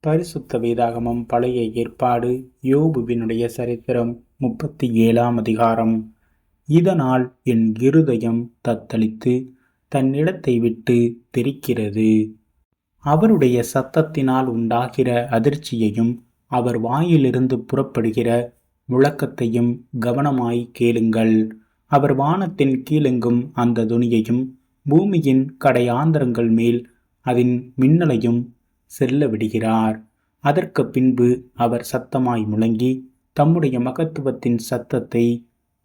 பரிசுத்த வேதாகமம் பழைய ஏற்பாடு யோபுவினுடைய சரித்திரம் 37ஆம் அதிகாரம். இதனால் என் இருதயம் தத்தளித்து தன்னிடத்தை விட்டு தெரிக்கிறது. அவருடைய சத்தத்தினால் உண்டாகிற அதிர்ச்சியையும் அவர் வாயிலிருந்து புறப்படுகிற முழக்கத்தையும் கவனமாய் கேளுங்கள். அவர் வானத்தின் கீழெங்கும் அந்த துணியையும் பூமியின் கடையாந்தரங்கள் மேல் அதன் மின்னலையும் செல்ல விடுகிறார். அதற்கு பின்பு அவர் சத்தமாய் முழங்கி தம்முடைய மகத்துவத்தின் சத்தத்தை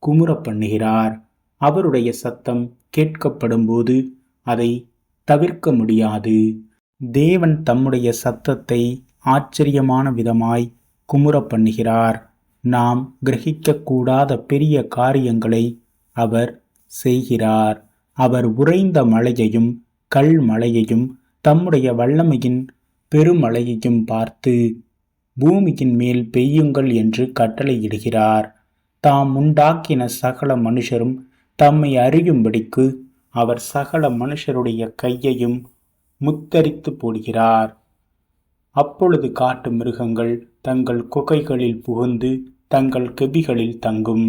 குமுற பண்ணுகிறார். அவருடைய சத்தம் கேட்கப்படும்போது அதை தவிர்க்க முடியாது. தேவன் தம்முடைய சத்தத்தை ஆச்சரியமான விதமாய் குமுற பண்ணுகிறார். நாம் கிரகிக்கக்கூடாத பெரிய காரியங்களை அவர் செய்கிறார். அவர் உறைந்த மழையையும் கல் மழையையும் தம்முடைய வல்லமையின் பெருமழையையும் பார்த்து பூமியின் மேல் பெய்யுங்கள் என்று கட்டளையிடுகிறார். தாம் உண்டாக்கின சகல மனுஷரும் தம்மை அறியும்படிக்கு அவர் சகல மனுஷருடைய கையையும் முத்தரித்து போடுகிறார். அப்பொழுது காட்டு மிருகங்கள் தங்கள் குகைகளில் புகுந்து தங்கள் கெபிகளில் தங்கும்.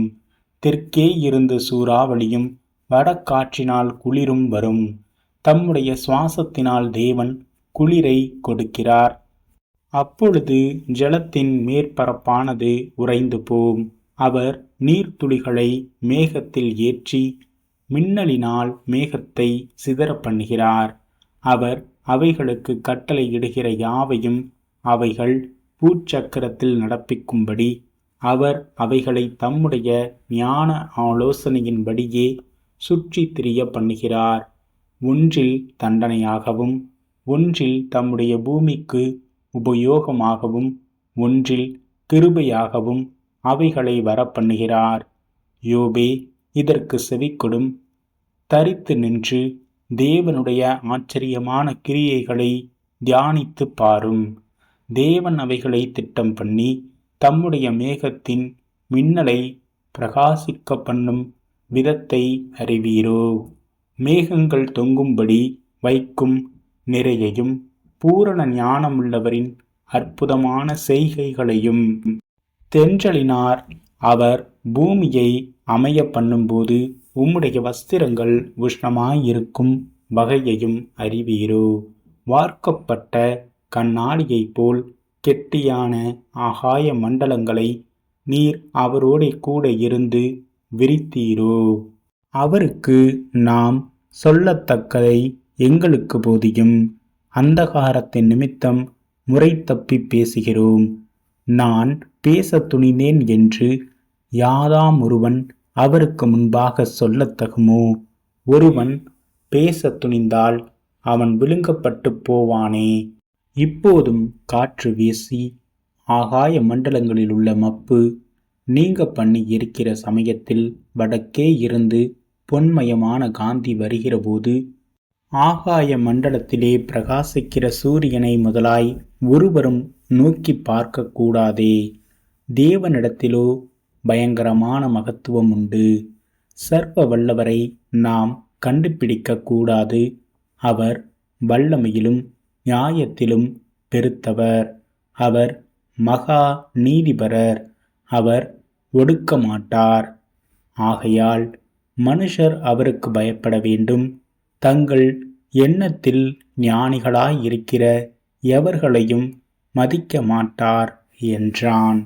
தெற்கே இருந்து சூறாவளியும் வடக்காற்றினால் குளிரும் வரும். தம்முடைய சுவாசத்தினால் தேவன் குளிரை கொடுக்கிறார். அப்பொழுது ஜலத்தின் மேற்பரப்பானது உறைந்து போம். அவர் நீர்த்துளிகளை மேகத்தில் ஏற்றி மின்னலினால் மேகத்தை சிதற பண்ணுகிறார். அவர் அவைகளுக்கு கட்டளையிடுகிற யாவையும் அவைகள் பூச்சக்கரத்தில் நடப்பிக்கும்படி அவர் அவைகளை தம்முடைய ஞான ஆலோசனையின்படியே சுற்றி திரிய பண்ணுகிறார். ஒன்றில் தண்டனையாகவும் ஒன்றில் தம்முடைய பூமிக்கு உபயோகமாகவும் ஒன்றில் கிருபையாகவும் அவைகளை வரப்பண்ணுகிறார். யோபே, இதற்கு செவிக்கொடும். தரித்து நின்று தேவனுடைய ஆச்சரியமான கிரியைகளை தியானித்து பாரும். தேவன் அவைகளை திட்டம் பண்ணி தம்முடைய மேகத்தின் மின்னலை பிரகாசிக்க பண்ணும் விதத்தை அறிவீரோ? மேகங்கள் தொங்கும்படி வைக்கும் நிறையையும் பூரண ஞானமுள்ளவரின் அற்புதமான செய்கைகளையும் தென்றலினார் அவர் பூமியை அமைய பண்ணும்போது உம்முடைய வஸ்திரங்கள் உஷ்ணமாயிருக்கும் வகையையும் அறிவீரோ? வார்க்கப்பட்ட கண்ணாடியைப் போல் கெட்டியான ஆகாய மண்டலங்களை நீர் அவரோட கூட இருந்து விரித்தீரோ? அவருக்கு நாம் சொல்லத்தக்கதை எங்களுக்கு போதியும். அந்தகாரத்தின் நிமித்தம் முறை தப்பி பேசுகிறோம். நான் பேச துணிந்தேன் என்று யாதாம் ஒருவன் அவருக்கு முன்பாக சொல்லத்தகுமோ? ஒருவன் பேச துணிந்தால் அவன் விழுங்கப்பட்டு போவானே. இப்போதும் காற்று வீசி ஆகாய மண்டலங்களில் உள்ள மப்பு நீங்க பண்ணி இருக்கிற சமயத்தில் வடக்கே இருந்து பொன்மயமான காந்தி வருகிற போது ஆகாய மண்டலத்திலே பிரகாசிக்கிற சூரியனை முதலாய் ஒருவரும் நோக்கி பார்க்க கூடாதே. தேவனிடத்திலோ பயங்கரமான மகத்துவம் உண்டு. சர்வ வல்லவரை நாம் கண்டுபிடிக்க கூடாது. அவர் வல்லமையிலும் நியாயத்திலும் பெருத்தவர். அவர் மகா நீதிபரர். அவர் ஒடுக்க மாட்டார். ஆகையால் மனுஷர் அவருக்கு பயப்பட வேண்டும். தங்கள் எண்ணத்தில் ஞானிகளாயிருக்கிற எவர்களையும் மதிக்க மாட்டார் என்றான்.